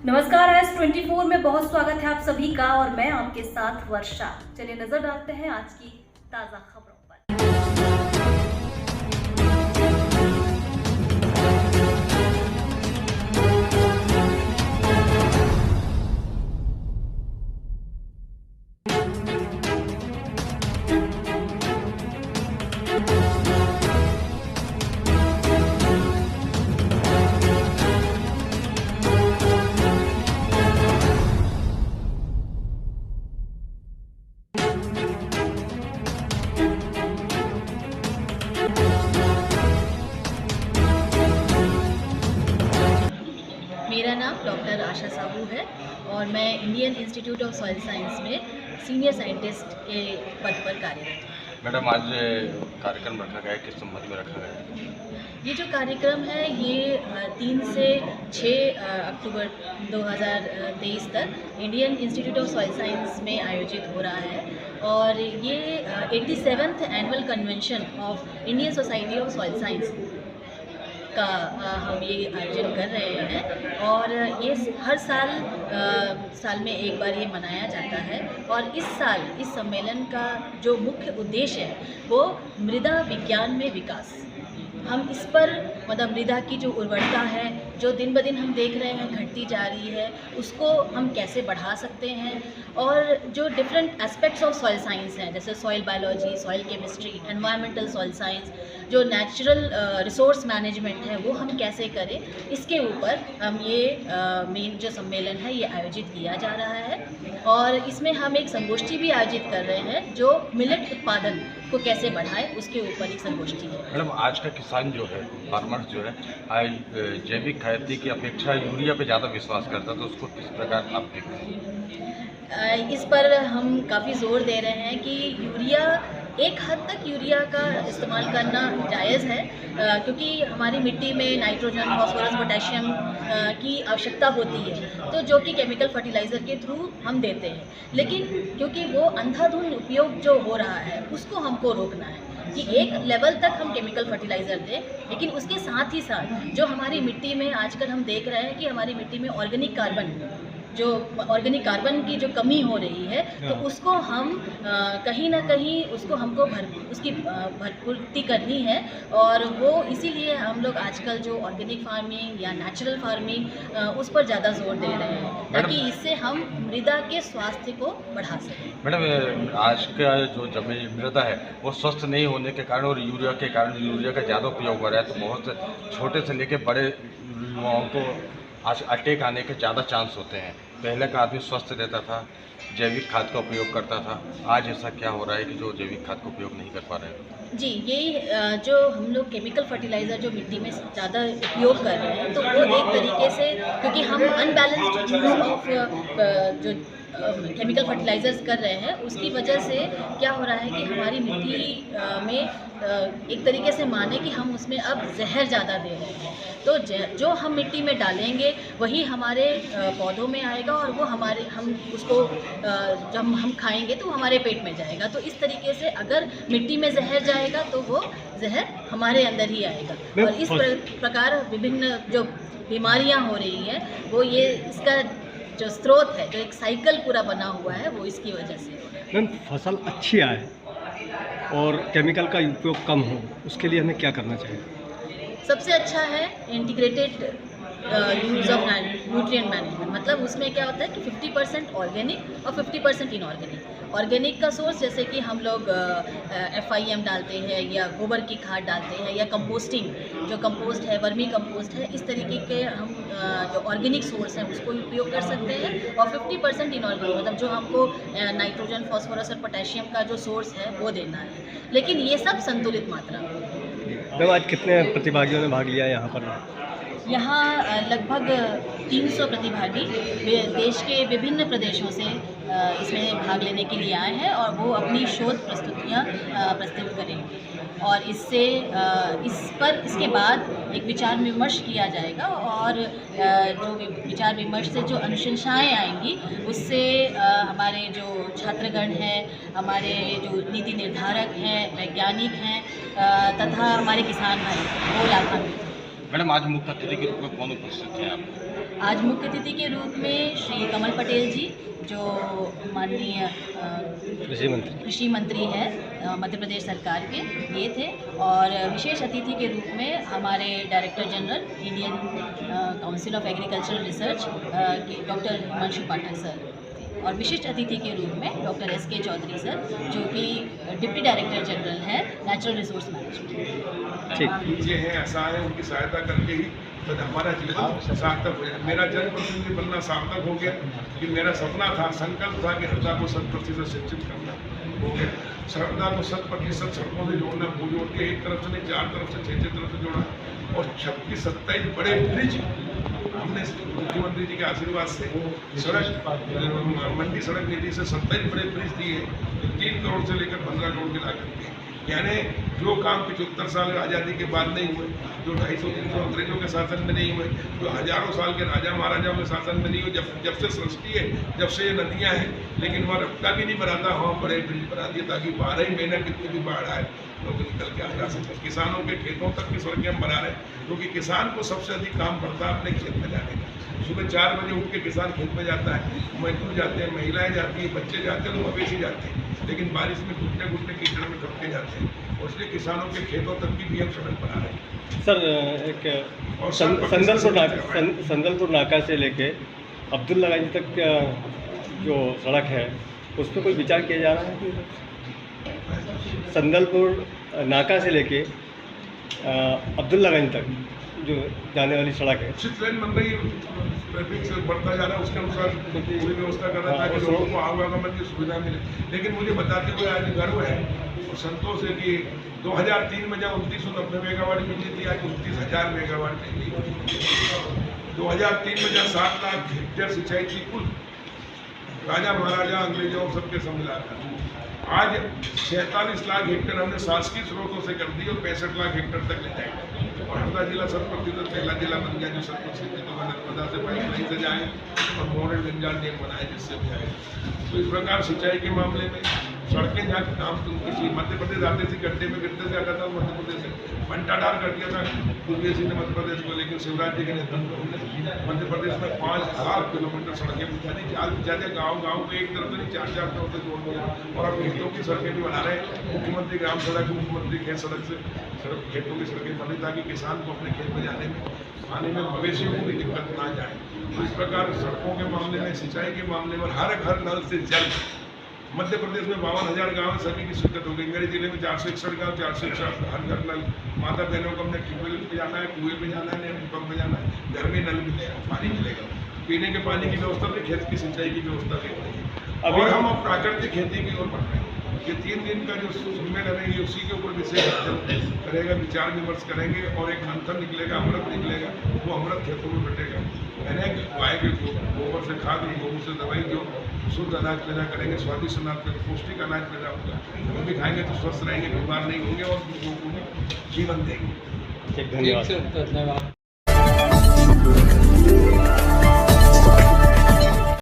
नमस्कार, S24 में बहुत स्वागत है आप सभी का और मैं आपके साथ वर्षा। चलिए नजर डालते हैं आज की ताजा खबरों पर। मेरा नाम डॉक्टर आशा साहू है और मैं Indian institute of soil science में सीनियर साइंटिस्ट के पद पर कार्यरत हूँ। मैडम, आज कार्यक्रम रखा गया है, किस संबंध में रखा गया है? ये जो कार्यक्रम है ये 3 से 6 अक्टूबर 2023 तक Indian institute of soil science में आयोजित हो रहा है और ये 87th annual convention of Indian society of soil science का हम ये आयोजन कर रहे हैं और ये हर साल में एक बार ये मनाया जाता है। और इस साल इस सम्मेलन का जो मुख्य उद्देश्य है वो मृदा विज्ञान में विकास। हम इस पर मतलब मृदा की जो उर्वरता है जो दिन ब दिन हम देख रहे हैं घटती जा रही है, उसको हम कैसे बढ़ा सकते हैं और जो different aspects of soil science हैं जैसे soil biology, soil chemistry, environmental soil science, जो नेचुरल रिसोर्स मैनेजमेंट है वो हम कैसे करें, इसके ऊपर हम ये मेन जो सम्मेलन है ये आयोजित किया जा रहा है। और इसमें हम एक संगोष्ठी भी आयोजित कर रहे हैं जो मिलेट उत्पादन को कैसे बढ़ाए उसके ऊपर एक संगोष्ठी है। मैडम, आज का किसान जो है, फार्मर्स जो है, आज जैविक खेती की अपेक्षा यूरिया पे ज़्यादा विश्वास करता है, तो उसको किस प्रकार आप देखते हैं? इस पर हम काफ़ी ज़ोर दे रहे हैं कि यूरिया एक हद तक यूरिया का इस्तेमाल करना जायज़ है क्योंकि हमारी मिट्टी में नाइट्रोजन, फास्फोरस, पोटेशियम की आवश्यकता होती है तो जो कि केमिकल फर्टिलाइज़र के थ्रू हम देते हैं। लेकिन क्योंकि वो अंधाधुंध उपयोग जो हो रहा है उसको हमको रोकना है कि एक लेवल तक हम केमिकल फर्टिलाइज़र दें, लेकिन उसके साथ ही साथ जो हमारी मिट्टी में आजकल हम देख रहे हैं कि हमारी मिट्टी में ऑर्गेनिक कार्बन की जो कमी हो रही है तो उसको हम कहीं ना कहीं उसको हमको उसकी भरपूर्ति करनी है। और वो इसीलिए हम लोग आजकल जो ऑर्गेनिक फार्मिंग या नेचुरल फार्मिंग उस पर ज़्यादा जोर दे रहे हैं ताकि इससे हम मृदा के स्वास्थ्य को बढ़ा सकें। मैडम, आज का जो जमीन मृदा है वो स्वस्थ नहीं होने के कारण और यूरिया के कारण यूरिया का ज़्यादा उपयोग हो रहा है, तो बहुत छोटे से लेकर बड़े युवाओं को आज अटैक आने के ज़्यादा चांस होते हैं। पहले का आदमी स्वस्थ रहता था, जैविक खाद का उपयोग करता था, आज ऐसा क्या हो रहा है कि जो जैविक खाद का उपयोग नहीं कर पा रहे हैं? जी, यही जो हम लोग केमिकल फर्टिलाइज़र जो मिट्टी में ज़्यादा उपयोग कर रहे हैं तो वो एक तरीके से क्योंकि हम अनबैलेंस्ड यूज़ ऑफ जो केमिकल फर्टिलाइज़र्स कर रहे हैं उसकी वजह से क्या हो रहा है कि हमारी मिट्टी में एक तरीके से माने कि हम उसमें अब जहर ज़्यादा दे रहे हैं तो जो हम मिट्टी में डालेंगे वही हमारे पौधों में आएगा और वो हम उसको जब हम खाएंगे तो हमारे पेट में जाएगा। तो इस तरीके से अगर मिट्टी में जहर जाएगा तो वो जहर हमारे अंदर ही आएगा और इस प्रकार विभिन्न जो बीमारियां हो रही हैं वो ये इसका जो स्रोत है, जो एक साइकिल पूरा बना हुआ है वो इसकी वजह से। मैम, फसल अच्छी आए और केमिकल का उपयोग कम हो उसके लिए हमें क्या करना चाहिए? सबसे अच्छा है integrated use of nutrient management. मतलब उसमें क्या होता है कि 50% ऑर्गेनिक और 50% इनऑर्गेनिक। ऑर्गेनिक का सोर्स जैसे कि हम लोग FIM डालते हैं या गोबर की खाद डालते हैं या कंपोस्टिंग, जो कंपोस्ट है, वर्मी कंपोस्ट है, इस तरीके के हम जो ऑर्गेनिक सोर्स हैं उसको उपयोग कर सकते हैं। और 50% इनऑर्गेनिक मतलब जो हमको नाइट्रोजन, फास्फोरस और पोटेशियम का जो सोर्स है वो देना है, लेकिन ये सब संतुलित मात्रा में। मैम, आज कितने प्रतिभागियों ने भाग लिया यहाँ पर? यहाँ लगभग 300 प्रतिभागी देश के विभिन्न प्रदेशों से इसमें भाग लेने के लिए आए हैं और वो अपनी शोध प्रस्तुतियाँ प्रस्तुत करेंगे और इसके बाद एक विचार विमर्श किया जाएगा और जो विचार विमर्श से जो अनुशंसाएँ आएंगी उससे हमारे जो छात्रगण हैं, हमारे जो नीति निर्धारक हैं, वैज्ञानिक हैं तथा हमारे किसान भाई वो लाभान्वित। मैडम, आज मुख्य अतिथि के रूप में कौन उपस्थित हैं आप? आज मुख्य अतिथि के रूप में श्री कमल पटेल जी, जो माननीय कृषि मंत्री हैं मध्य प्रदेश सरकार के, ये थे। और विशेष अतिथि के रूप में हमारे director general Indian council of agricultural research के डॉक्टर हिमांशु पाठक सर, और विशिष्ट अतिथि के रूप में डॉक्टर एस.के. चौधरी सर, जो कि डिप्टी डायरेक्टर जनरल हैं नेचुरल रिसोर्स मैनेजमेंट। ठीक, ये हैं, ऐसा है, उनकी सहायता करके ही तो हमारा जीवन सार्थक हो जाए। मेरा जनप्रतिनिधि बनना सार्थक हो गया कि मेरा सपना था, संकल्प था कि हरदा को 100% शिक्षित करना, हो गया। हरदा को 100% सड़कों से जोड़ना, वो जोड़ के एक तरफ से नहीं 4 तरफ से 6 तरफ से जोड़ा, और 26-27 बड़े ब्रिज हमने मुख्यमंत्री जी के आशीर्वाद से सड़क मंडी सड़क निधि से 27 बड़े ब्रिज दिए, 3 करोड़ से लेकर 15 करोड़ की लागत के। यानी जो काम 75 साल आज़ादी के बाद नहीं हुए, जो 250-300 अंग्रेजों के शासन में नहीं हुए, जो हजारों साल के राजा महाराजाओं के शासन में नहीं हुए, जब से सृष्टि है, जब से ये नदियाँ हैं, लेकिन वह रफ्ता भी नहीं बनाता, हाँ बड़े ब्रिज बना दिए ताकि 12 ही महीने कितनी भी बाढ़ आए लोग निकल के आ जा सकते। किसानों के खेतों तक की सड़कें हम बना रहे हैं, क्योंकि किसान को सबसे अधिक काम पड़ता है अपने खेत में जाने का। सुबह 4 बजे उठ के किसान खेत में जाता है, मजदूर जाते हैं, महिलाएं जाती हैं, बच्चे जाते हैं, मवेशी जाते हैं, लेकिन बारिश में घुटने घुटने कीचड़ में कपके जाते हैं, और इसलिए किसानों के खेतों तक की भी हम सड़क बना रहे हैं। सर, एक संदलपुर नाका से लेके अब्दुल्ला गंज तक जो सड़क है, उस पर कोई विचार किया जा रहा है? संदलपुर नाका से लेके अब्दुल्लागंज तक जो जाने वाली सड़क है, उचित लेन बन रही है, ट्रैफिक से बढ़ता जा रहा है, उसके अनुसार पूरी व्यवस्था कर रहा था कि लोगों को आवागमन की सुविधा मिले। लेकिन मुझे बताते हुए आज गर्व है और संतोष है कि 2003 में जब 2990 मेगावाट बिजली थी, आज 29,000 मेगावाट बिजली। 2003 में जब 7 लाख हेक्टेयर सिंचाई थी कुल, राजा महाराजा अंग्रेजों सबके सम्मिलाकर, आज 46 लाख हेक्टेयर हमने शासकीय स्रोतों से कर दी और 65 लाख हेक्टेयर तक ले जाएंगे। और हरदा जिला 100% पहला जिला बन गया जो 100% नर्मदा से पाइपलाइन से जाए और मोड़े गंजाल डैम बनाए जिससे भी आए। तो इस प्रकार सिंचाई के मामले में सड़कें जहाँ काम किसी मध्य प्रदेश आते थे, गड्ढे में गिरते से आता था, मध्य प्रदेश से पंटाडार कर दिया था पूर्वी सिंह ने मध्य प्रदेश को, लेकिन शिवराज जी के नेतृत्व में मध्य प्रदेश में 5,000 किलोमीटर सड़कें बिछा दी, बिछा दिया, गाँव को एक तरफ से नहीं 4 तरफ से जोड़ दिया, और अब खेतों की सड़कें भी बना रहे हैं। मुख्यमंत्री ग्राम सड़क, मुख्यमंत्री खेत सड़क से सड़क खेतों की सड़कें बनी ताकि किसान को अपने खेत में जाने में, आने में, मवेशियों को भी दिक्कत ना जाए। तो इस प्रकार सड़कों के मामले में, सिंचाई के मामले में हर घर नल से जल, मध्य प्रदेश में 52,000 गाँव है, सभी की स्वीकृत हो गई। मेरे जिले में 461 गाँव, 461 हर घर नल, माता बहनों को हमने ट्यूबवेल पे जाना है, कुएं पे जाना है, पंप पे जाना है, घर में नल मिलेगा, पानी मिलेगा, पीने के पानी की व्यवस्था भी, खेत की सिंचाई की व्यवस्था भी है। और हम अब प्राकृतिक खेती की ओर बढ़ रहे हैं। ये 3 दिन का जो सम्मेलन है, ये उसी के ऊपर विशेष करेगा, विचार विमर्श करेंगे, और एक मंथन निकलेगा, अमृत निकलेगा, वो अमृत खेतों में बटेगा। यानी गाय के गोबर से खाद, गोबर से दवाई, जो शुद्ध अनाज पैदा करेंगे, स्वादिष्ट अनाज, पौष्टिक अनाज पैदा होगा, हम भी खाएंगे तो स्वस्थ रहेंगे, बीमार नहीं होंगे और लोगों को भी जीवन देंगे। धन्यवाद।